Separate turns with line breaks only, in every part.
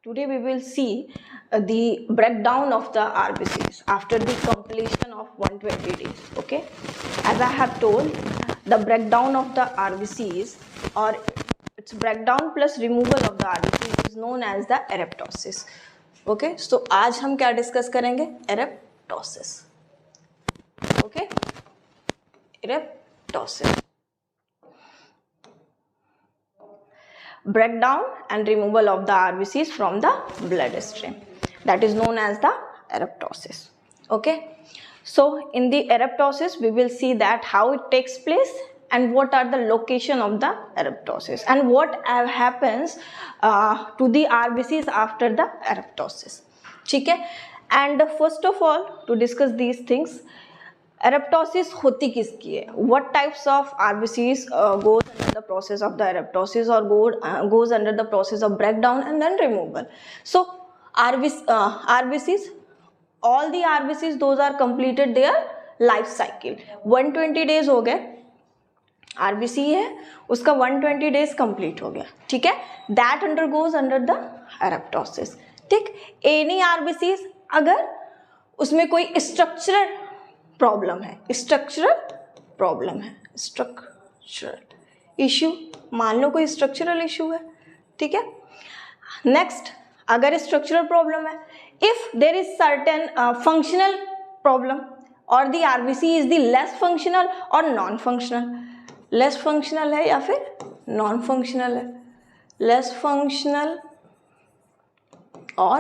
Today we will see the breakdown of the RBCs after the completion of 120 days. Okay, as I have told, the breakdown of the RBCs or its breakdown plus removal of the RBCs is known as the एरेप्टोसिस. Okay, so आज हम क्या discuss करेंगे? एरेप्टोसिस. Okay, एरेप्टोसिस. Breakdown and removal of the RBCs from the bloodstream, that is known as the eryptosis. Okay, so in the eryptosis we will see that how it takes place and what are the location of the eryptosis and what happens to the RBCs after the eryptosis. ठीक है, and first of all to discuss these things, एरेप्टोसिस होती किसकी है? What types of RBCs goes under the process of the eryptosis or goes under the process of breakdown and then removal? So RBCs, all the RBCs, those are completed their life cycle. 120 days हो गए, RBC है उसका 120 days complete हो गया. ठीक है, that undergoes under the एरेप्टोसिस. ठीक, any RBCs अगर उसमें कोई स्ट्रक्चरल प्रॉब्लम है, स्ट्रक्चरल इश्यू, मान लो कोई स्ट्रक्चरल इश्यू है. ठीक है, नेक्स्ट, अगर स्ट्रक्चरल प्रॉब्लम है, if there is certain functional problem और the RBC is the less functional और नॉन फंक्शनल, लेस फंक्शनल है या फिर नॉन फंक्शनल है, लेस फंक्शनल और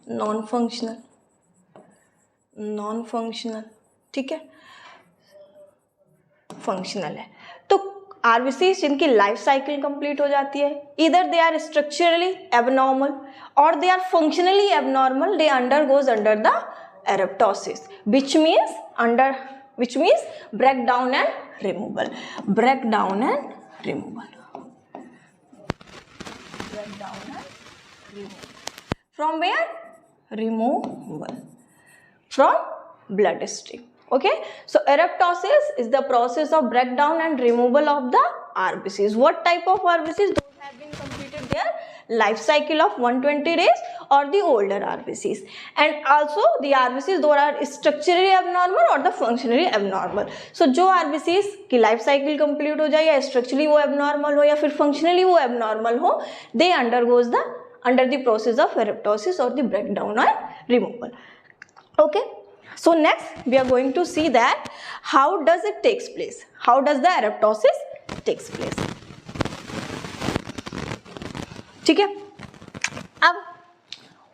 नॉन फंक्शनल. ठीक है, फंक्शनल है तो आरबीसी जिनकी लाइफ साइकिल कंप्लीट हो जाती है, इधर दे आर स्ट्रक्चरली एबनॉर्मल और they are functionally abnormal, they undergoes under the eryptosis, which means breakdown and removal. Breakdown and removal. From where? Removal from bloodstream. Okay, so eryptosis is the process of breakdown and removal of the RBCs. What type of RBCs? Those have been completed their life cycle of 120 days or the older RBCs, and also the RBCs those are structurally abnormal or the functionally abnormal. So जो RBCs की life cycle complete हो जाए या structurally वो abnormal हो या फिर functionally वो एबनॉर्मल हो, they undergoes the under the process of eryptosis or the breakdown or removal. Okay, so next we are going to see that how does it takes place, how does the eryptosis takes place. ठीक है, अब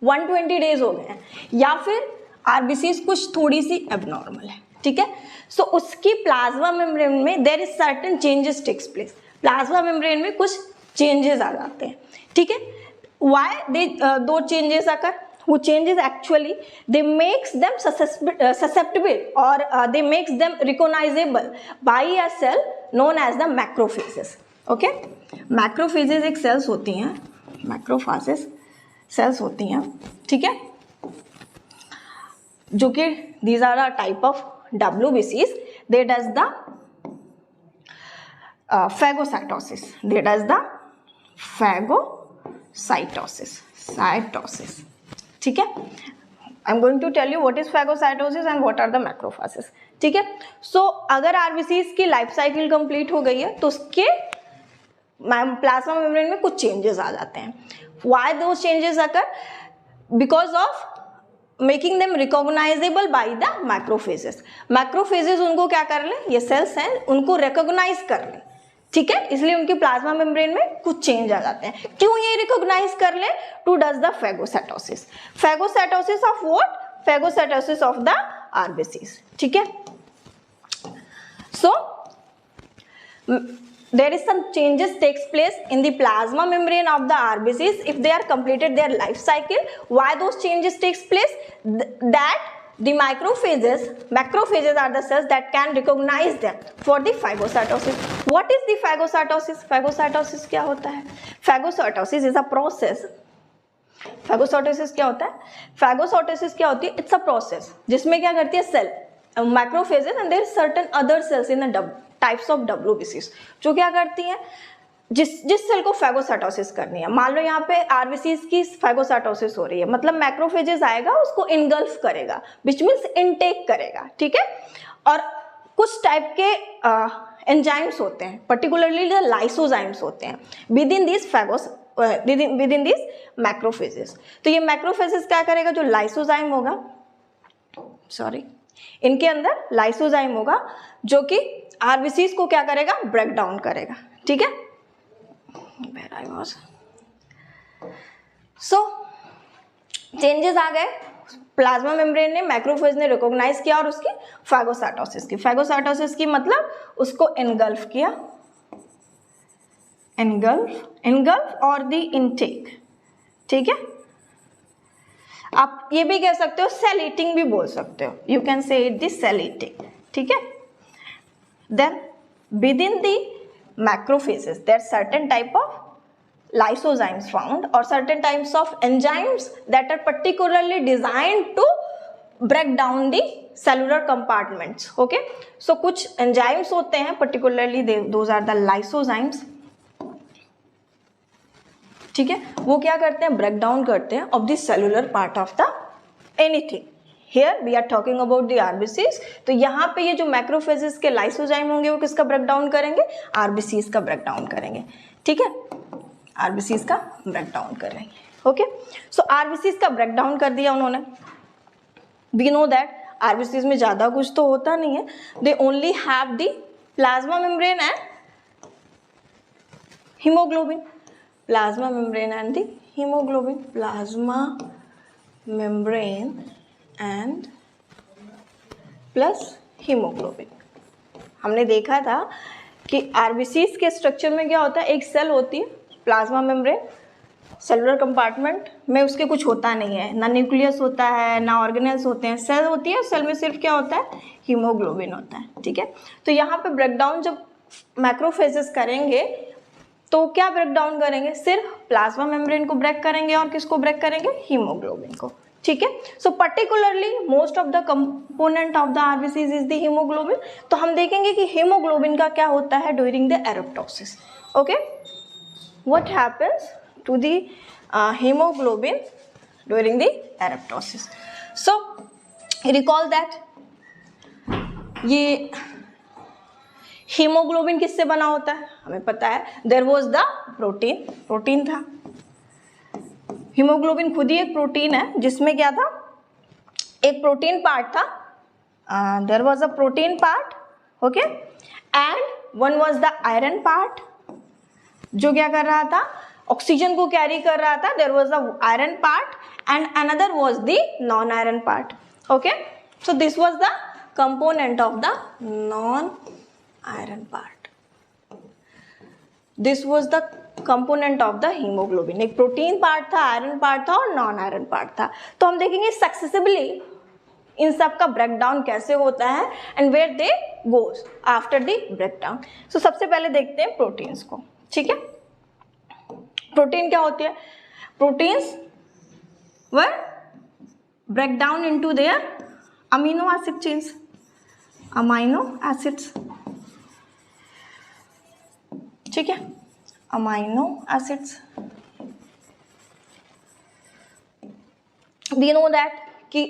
120 days हो गए हैं या फिर RBCs कुछ थोड़ी सी एबनॉर्मल है. ठीक है, सो उसकी प्लाज्मा मेम्ब्रेन में there is certain changes takes place, plasma membrane में कुछ चेंजेस आ जाते हैं. ठीक है, why they दो changes occur? Who changes actually they makes them susceptible or they makes them recognizable by a cell known as the macrophages. Okay, macrophages एक cells होती हैं, macrophages cells होती हैं. ठीक है, जो कि these are a type of WBCs. They does the phagocytosis. They does the cytosis. ठीक है, I am going to tell you what is phagocytosis and what are the macrophages. ठीक है, सो अगर आरबीसीज की लाइफ साइकिल कंप्लीट हो गई है तो उसके प्लाज्मा मेम्ब्रेन में कुछ चेंजेस आ जाते हैं. Why those changes occur? Because of making them recognisable bye the macrophages. Macrophages उनको क्या कर लें, ये सेल्स हैं उनको रिकॉग्नाइज कर लें. ठीक है, इसलिए उनकी प्लाज्मा मेम्ब्रेन में कुछ चेंज आ जाते हैं. क्यों ये रिकॉग्नाइज कर ले? To does the phagocytosis. Phagocytosis of what? Phagocytosis of the RBCs. ठीक है, सो there is some changes takes place in the plasma membrane of the RBCs if they are completed their life cycle. Why those changes takes place? That the macrophages are the cells that can recognize them for the phagocytosis. What is the phagocytosis? Phagocytosis क्या होता है? Phagocytosis is a process. Phagocytosis क्या होता है? Phagocytosis क्या होती है? It's a process जिसमें क्या करती है cell macrophages and there are certain other cells in the types of WBCs जो क्या करती हैं जिस सेल को फैगोसाइटोसिस करनी है, मान लो यहाँ पे आरबीसीज की फैगोसाइटोसिस हो रही है, मतलब मैक्रोफेजेस आएगा उसको इनगल्फ करेगा, विच मीन्स इनटेक करेगा, ठीक है। और कुछ टाइप के एंजाइम्स होते हैं, पर्टिकुलरली द लाइसोजाइम्स होते हैं विद इन दिस मैक्रोफेजेस। तो ये मैक्रोफेजेस क्या करेगा, जो लाइसोजाइम होगा, सॉरी, इनके अंदर लाइसोजाइम होगा जो कि आरबीसीज को क्या करेगा, ब्रेक डाउन करेगा, ठीक है। Where I was. So, changes आ गए, प्लाज्मा मेम्ब्रेन ने, मैक्रोफेज ने रिकॉग्नाइज किया और उसकी फैगोसाइटोसिस की मतलब उसको एनगल्फ किया, एनगल्फ और द इनटेक, ठीक है। आप ये भी कह सकते हो, सेल ईटिंग भी बोल सकते हो, you can say it this cell eating, ठीक है। Then within the macrophages there are certain type of lysozymes found or certain types of enzymes that are particularly designed to break down the cellular compartments, okay। so कुछ enzymes होते हैं particularly those are the lysozymes, ठीक है। वो क्या करते हैं, break down करते हैं of the cellular part of the anything। Here we are talking about the RBCs। तो यहाँ पे ये जो मैक्रोफेजेस के लाइसोजाइम होंगे वो किसका ब्रेक डाउन करेंगे, RBCs का ब्रेक डाउन करेंगे, ठीक है, RBCs का ब्रेक डाउन करेंगे, ओके। सो RBCs का ब्रेक डाउन कर दिया उन्होंने। वी नो दैट RBCs में ज़्यादा कुछ तो होता नहीं है, they only have the plasma membrane and haemoglobin, plasma membrane and the haemoglobin, plasma membrane and plus haemoglobin. हमने देखा था कि आरबीसीज के स्ट्रक्चर में क्या होता है, एक सेल होती है प्लाज्मा मेम्ब्रेन, सेलुलर कंपार्टमेंट में उसके कुछ होता नहीं है, ना न्यूक्लियस होता है ना ऑर्गेनेल्स होते हैं, सेल होती है, सेल में सिर्फ क्या होता है, हीमोग्लोबिन होता है, ठीक है। तो यहाँ पे ब्रेकडाउन जब मैक्रोफेजेस करेंगे तो क्या ब्रेक डाउन करेंगे, सिर्फ प्लाज्मा मेम्ब्रेन को ब्रेक करेंगे और किसको ब्रेक करेंगे, हीमोग्लोबिन को, ठीक है। So particularly most of the component of the RBCs is the haemoglobin. तो हम देखेंगे कि हीमोग्लोबिन का क्या होता है during the eryptosis, okay. What happens to the haemoglobin during the eryptosis. So recall that ये हीमोग्लोबिन किससे बना होता है, हमें पता है, देयर वाज द प्रोटीन था। हीमोग्लोबिन खुद ही एक प्रोटीन है जिसमें क्या था, एक प्रोटीन पार्ट था, there was a protein part, okay, and one was the iron part जो क्या कर रहा था, ऑक्सीजन को कैरी कर रहा था, there was the iron part and another was the non iron part, okay. So this was the component of the non iron part, this was the component of the haemoglobin. एक protein part था, iron part था और non iron part था। तो हम देखेंगे successively इन सब का ब्रेकडाउन कैसे होता है and where they goes after the breakdown. So सबसे पहले देखते हैं प्रोटीन्स को, ठीक है। प्रोटीन क्या होती है, proteins were break down into their amino acid chains, amino acids, ठीक है, amino acids. We know that कि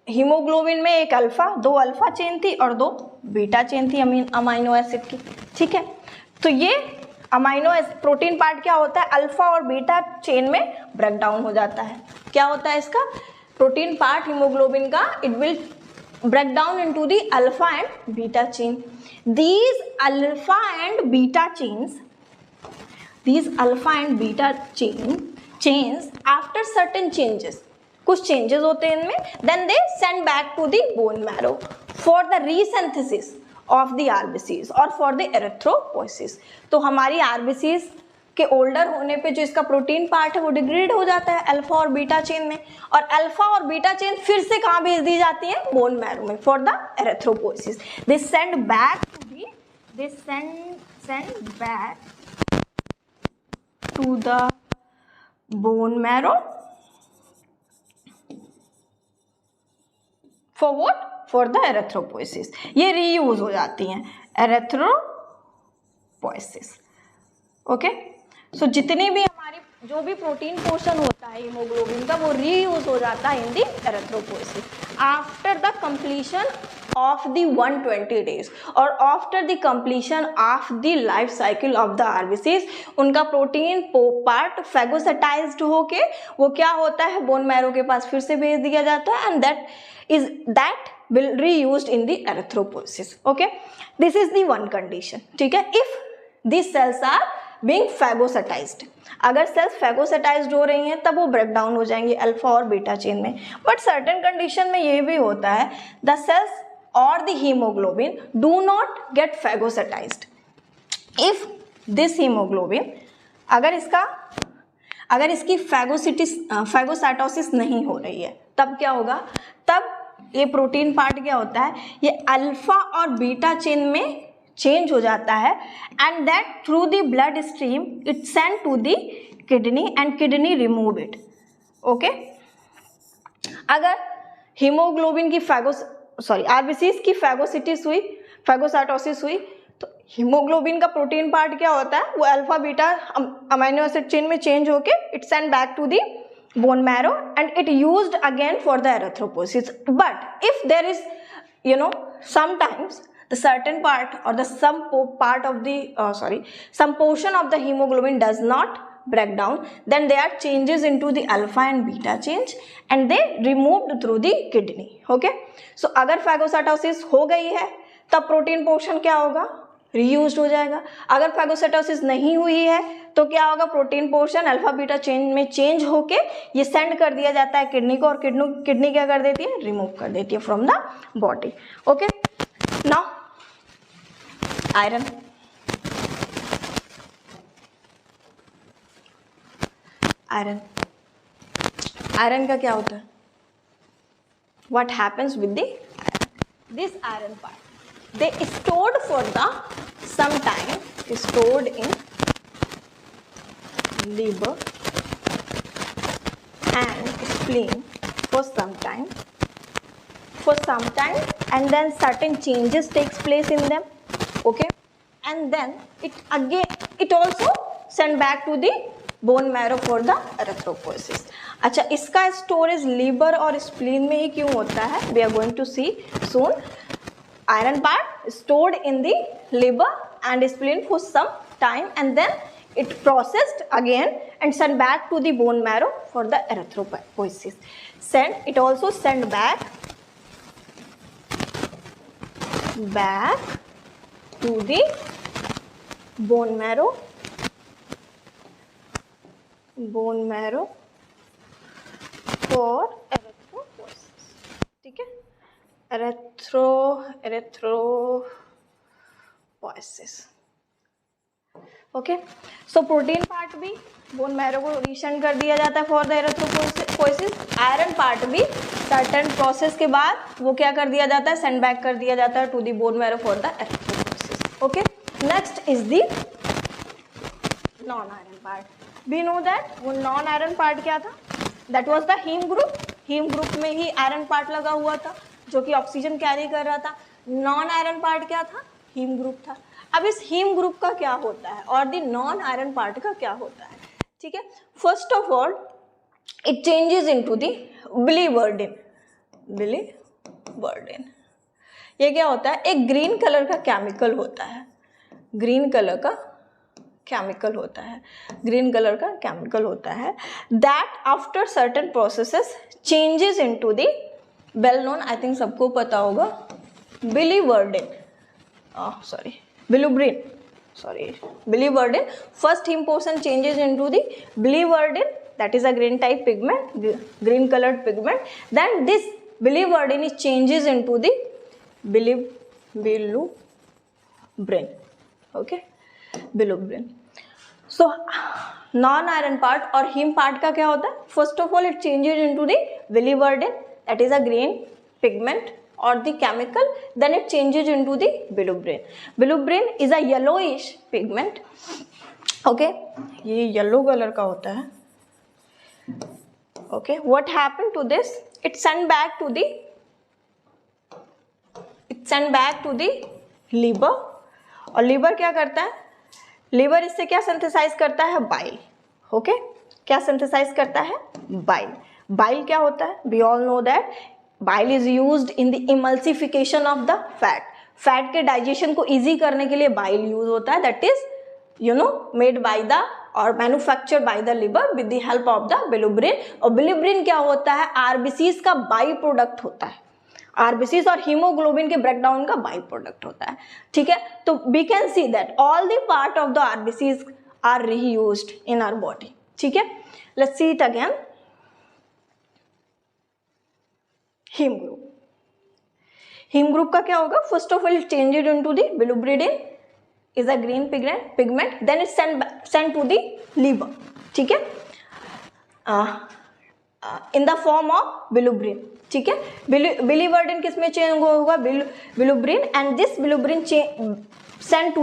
हीमोग्लोबिन में एक अल्फा, दो अल्फा चेन थी और दो बीटा चेन थी अमाइनो एसिड की, ठीक है। तो ये अमाइनो प्रोटीन पार्ट क्या होता है, अल्फा और बीटा चेन में ब्रेक डाउन हो जाता है। क्या होता है इसका, प्रोटीन पार्ट हीमोग्लोबिन का, it will break down into the alpha and beta chain. These alpha and beta chains, chains after certain changes, कुछ changes होते हैं इनमें, then they send back to the bone marrow for the resynthesis of the RBCs or for the erythropoiesis। तो हमारी RBCs के older होने पे जो इसका प्रोटीन पार्ट है वो डिग्रेड हो जाता है अल्फा और बीटा चेन में, और अल्फा और बीटा चेन फिर से कहाँ भेज दी जाती है, बोन मैरो में for the erythropoiesis. They send back to the bone marrow for what, for the erythropoiesis. ये रीयूज हो जाती हैं एरिथ्रोपोइसिस, ओके, सो जितने भी हमारी जो भी प्रोटीन पोर्शन होता है हीमोग्लोबिन का वो रीयूज हो जाता है in the erythropoiesis after the completion of the 120 days और after the completion of the life cycle of the RBCs उनका प्रोटीन पार्ट फेगोसाइटाइज्ड होके वो क्या होता है बोन मैरो के पास फिर से भेज दिया जाता है and that will reused in the erythropoiesis. Okay, this is the one condition. ठीक है, if these cells are being phagocytized, अगर सेल्स फेगोसाइटाइज्ड हो रही हैं तब वो ब्रेक डाउन हो जाएंगे अल्फा और बीटा चेन में. बट सर्टेन कंडीशन में ये भी होता है द सेल्स और the haemoglobin do not get phagocytized. If this haemoglobin अगर इसकी फेगोसाइटोसिस नहीं हो रही है तब क्या होगा, तब ये प्रोटीन पार्ट क्या होता है, ये अल्फा और बीटा चेन में चेंज हो जाता है and that through the blood stream it send to the kidney and kidney remove it. Okay, अगर हीमोग्लोबिन की आरबीसीज की फेगोसाइटोसिस हुई तो हीमोग्लोबिन का प्रोटीन पार्ट क्या होता है, वो alpha beta amino acid chain में चेंज होके it send back to the bone marrow and it used again for the erythropoiesis. But if there is sometimes the certain part or the some portion of the hemoglobin does not break down, then there are changes into the alpha and beta chains and they removed through the kidney. Okay, so अगर phagocytosis हो गई है तब protein portion क्या होगा, reuse हो जाएगा. अगर फेगोसाइटोसिस नहीं हुई है तो क्या होगा, protein portion alpha beta chain में चेंज होके ये सेंड कर दिया जाता है किडनी को और किडनी क्या कर देती है, रिमूव कर देती है from the body. Okay, now iron. Iron का क्या होता है, what happens with this iron part, they stored for the some time stored in liver and spleen for some time and then certain changes takes place in them. Okay, and then it also send back to the bone marrow for the erythropoiesis. अच्छा, इसका storage liver और spleen में ही क्यों होता है, we are going to see soon. Iron part stored in the liver and spleen for some time and then it processed again and sent back to the bone marrow for the erythropoiesis. It also sent back to the bone marrow for erythropoiesis. ठीक है, erythropoiesis. Okay, so protein part भी bone marrow को resend कर दिया जाता है for the erythropoiesis. Iron part भी certain process के बाद वो क्या कर दिया जाता है, सेंड बैक कर दिया जाता है to the bone marrow for the erythropoiesis. Okay, next is the non iron part. We know that वो नॉन आयरन पार्ट क्या था, that was the haem group. Haem group में ही आयरन पार्ट लगा हुआ था जो कि ऑक्सीजन कैरी कर रहा था. नॉन आयरन पार्ट क्या था, हीम ग्रुप था. अब इस हीम ग्रुप का क्या होता है और द नॉन आयरन पार्ट का क्या होता है. ठीक है, first of all it changes into the biliverdin. ये क्या होता है, एक ग्रीन कलर का केमिकल होता है. ग्रीन कलर का केमिकल होता है that after certain processes changes into the well known, I think सबको पता होगा, biliverdin. First heme portion changes into the biliverdin, that is a green type pigment, green colored pigment. Then this biliverdin is changes into the bilirubin. Okay, bilirubin. So non-iron part और heme part का क्या होता है, first of all it changes into the biliverdin, that is a green pigment or the chemical, then it changes into the bilirubin. Bilirubin is a yellowish pigment. Okay, ये yellow color का होता है. Okay, what happened to this? It sent back to the liver. और liver क्या करता है, liver इससे क्या सिंथेसाइज करता है? बाइल। ओके, क्या सिंथेसाइज करता है? बाइल। बाइल क्या होता है? We all know that bile is used in the emulsification of the fat. Fat के डाइजेशन को इजी करने के लिए बाइल यूज होता है, that is made by the और manufacture by the liver with the help of the bilirubin. और bilirubin क्या होता है? आरबीसीज का बाई प्रोडक्ट होता है। आरबीसीज और हीमोग्लोबिन के ब्रेकडाउन का बाई प्रोडक्ट होता है। ठीक है, तो we can see that all the part of the RBCs are reused in our body. ठीक है, let's see it again. Haem group, haem group का क्या होगा? First of all changed into the bilirubin is a green pigment, then it's sent to the liver. ठीक है, in the form of bilirubin. ठीक है, biliverdin किस में change होगा? bilirubin, and this bilirubin sent to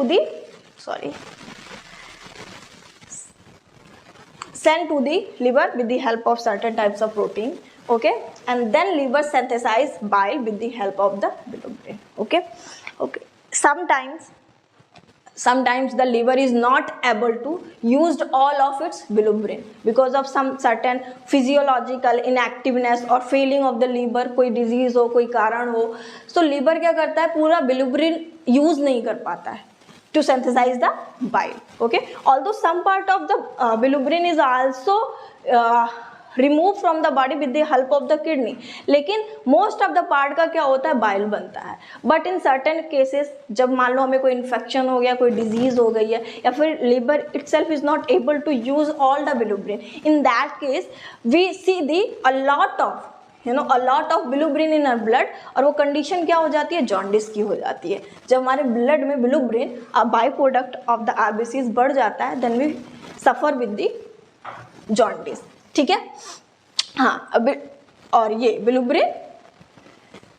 the liver with the help of certain types of protein. Okay, and then liver synthesize bile with the help of the bilirubin. Okay, sometimes the liver is not able to use all of its bilirubin because of some certain physiological inactiveness or failing of the liver, कोई disease हो, कोई कारण हो, so liver क्या करता है? पूरा bilirubin use नहीं कर पाता है to synthesize the bile. Okay, although some part of the bilirubin is also remove from the body with the help of the kidney, लेकिन मोस्ट ऑफ द पार्ट का क्या होता है? बाइल बनता है। बट इन सर्टेन केसेस, जब मान लो हमें कोई इन्फेक्शन हो गया, कोई डिजीज हो गई है, या फिर liver itself is not able to use all the bilirubin, in that case we see the a lot of bilirubin in our blood, और वो कंडीशन क्या हो जाती है? जॉन्डिस की हो जाती है। जब हमारे ब्लड में bilirubin by product of the RBCs बढ़ जाता है, then we suffer with the jaundice. ठीक है, हाँ, अब और ये bilirubin,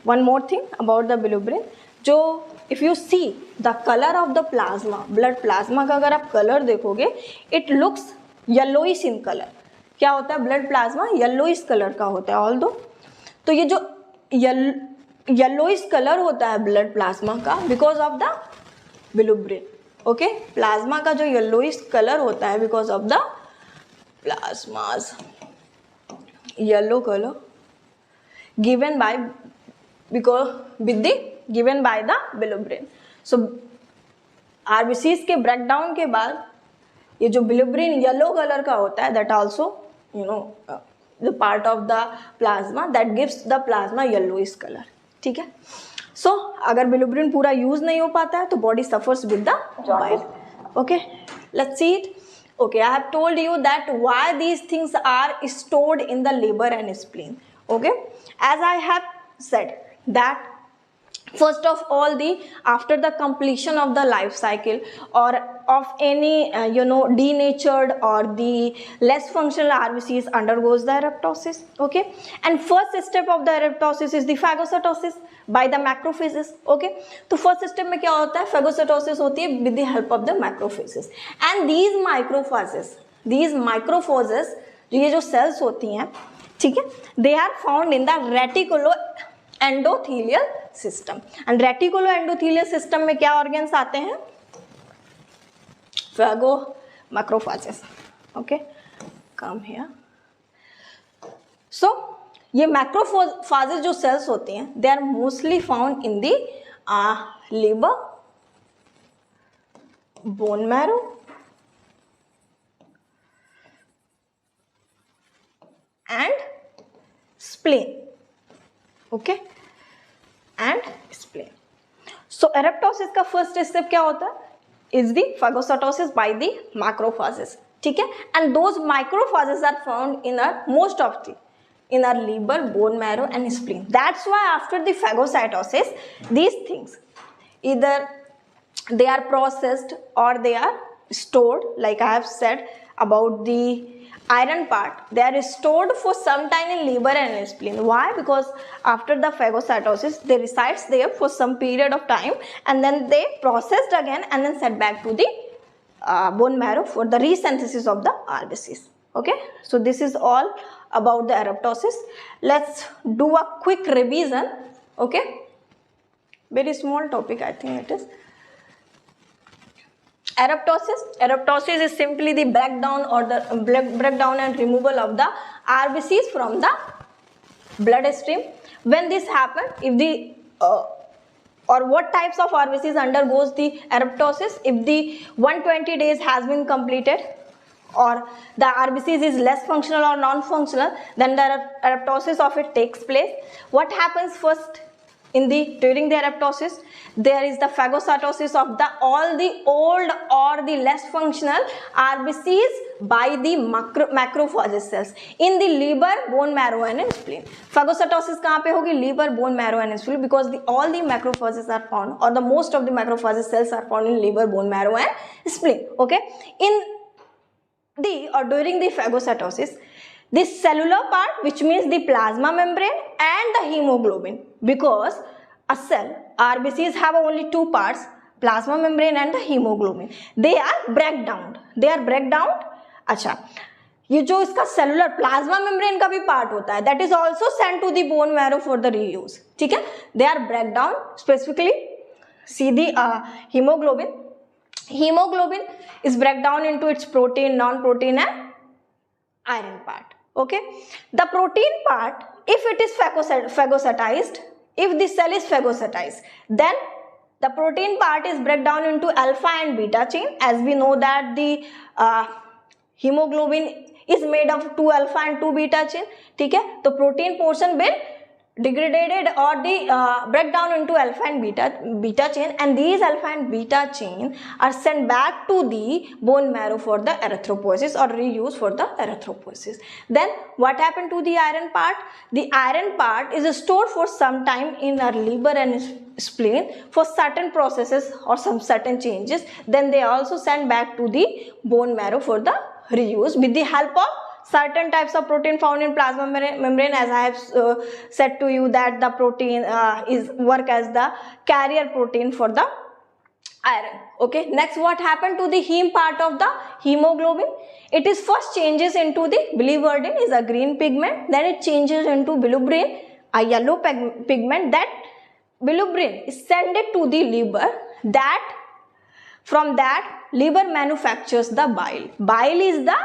one more thing about the bilirubin, जो if you see the colour of the plasma, blood plasma का अगर आप कलर देखोगे, it looks yellowish in colour. क्या होता है? ब्लड प्लाज्मा येलोइश कलर का होता है। ऑल्दो तो ये जो येलोइश कलर होता है ब्लड प्लाज्मा का, because of the bilirubin. Okay, plasma का जो येलोइश कलर होता है because of the plasmas yellow color given by the bilirubin. So RBCs के ब्रेकडाउन के बाद ये जो बिलिब्रिन येलो कलर का होता है, that also the part of the plasma that gives the plasma yellowish color. ठीक है, so अगर बिलिब्रिन पूरा यूज नहीं हो पाता है तो body suffers with the bile. Okay, let's see it. Okay, I have told you that why these things are stored in the liver and spleen. Okay, as I have said that first of all, after the completion of the life cycle or of any denatured or the less functional RBCs undergoes the apoptosis. Okay, and first step of the apoptosis is the phagocytosis by the macrophages. Okay, तो first step में क्या होता है? phagocytosis होती है with the help of the macrophages, and these macrophages जो ये जो cells होती हैं, ठीक है, they are found in the reticuloendothelial system, and reticuloendothelial system में क्या organs आते हैं? phagomacrophages. Okay, come here. So ये मैक्रोफेजेस जो सेल्स होती हैं, they are mostly found in the liver, bone marrow and spleen. Okay, and spleen. So eryptosis का first step क्या होता है? Is the phagocytosis by the macrophages. ठीक है, and those microphages are found in most of the in our liver, bone marrow and spleen. That's why after the phagocytosis, these things either they are processed or they are stored. Like I have said about the iron part, they are stored for some time in liver and spleen. Why? Because after the phagocytosis, they resides there for some period of time, and then they processed again and then sent back to the bone marrow for the resynthesis of the RBCs. Okay, so this is all about the apoptosis. Let's do a quick revision. Okay, very small topic I think it is. Eruptosis is simply the breakdown or the breakdown and removal of the RBCs from the bloodstream. When this happens, if the or what types of RBCs undergoes the eruptosis? If the 120 days has been completed, or the RBCs is less functional or non-functional, then the eruptosis of it takes place. What happens first during the eruptosis? There is the phagocytosis of all the old or the less functional RBCs by the macrophage cells in the liver, bone marrow and spleen. Phagocytosis कहाँ पे होगी? Liver, bone marrow and spleen, because all the macrophages are found, or the most of the macrophage cells are found in liver, bone marrow and spleen. Okay, during the phagocytosis, the cellular part, which means the plasma membrane and the hemoglobin, because a cell, RBCs have only two parts, plasma membrane and the hemoglobin, they are breakdown. अच्छा, ये जो इसका cellular plasma membrane का भी part होता है, that is also send to the bone marrow for the reuse. ठीक है, they are break down. Specifically see the hemoglobin is break down into its protein, non-protein and iron part. Okay, the protein part, if it is phagocytized, if the cell is phagocytized, then the protein part is break down into alpha and beta chain. As we know that the hemoglobin is made of 2 alpha and 2 beta chain. ठीक है, तो protein portion will degraded or the break down into alpha and beta chain, and these alpha and beta chain are sent back to the bone marrow for the erythropoiesis or reused for the erythropoiesis. Then what happened to the iron part? The iron part is stored for some time in our liver and spleen for certain processes or some certain changes. Then they also sent back to the bone marrow for the reuse with the help of certain types of protein found in plasma membrane. As I have said to you that the protein is work as the carrier protein for the iron. Okay, next what happened to the heme part of the hemoglobin? It is first changes into the biliverdin, is a green pigment, then it changes into bilirubin, a yellow pigment. That bilirubin is sent to the liver, that from that liver manufactures the bile. Bile is the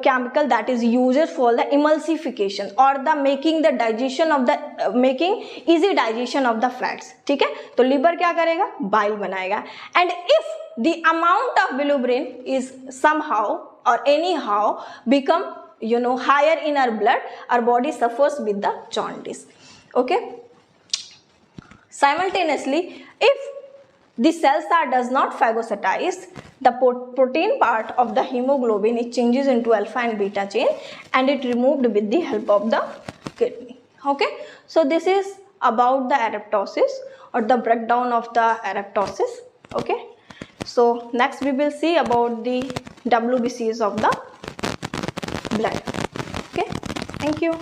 chemical that is used for the emulsification or the making the digestion of the making easy digestion of the fats. ठीक है, तो liver क्या करेगा? Bile बनाएगा. And if the amount of bilirubin is somehow or anyhow become higher in our blood, our body suffers with the jaundice. Okay, simultaneously, if the cells does not phagocytize, the protein part of the hemoglobin, it changes into alpha and beta chain, and it removed with the help of the kidney. Okay, so this is about the eruptosis or the breakdown of the eruptosis. Okay, so next we will see about the WBCs of the blood. Okay, thank you.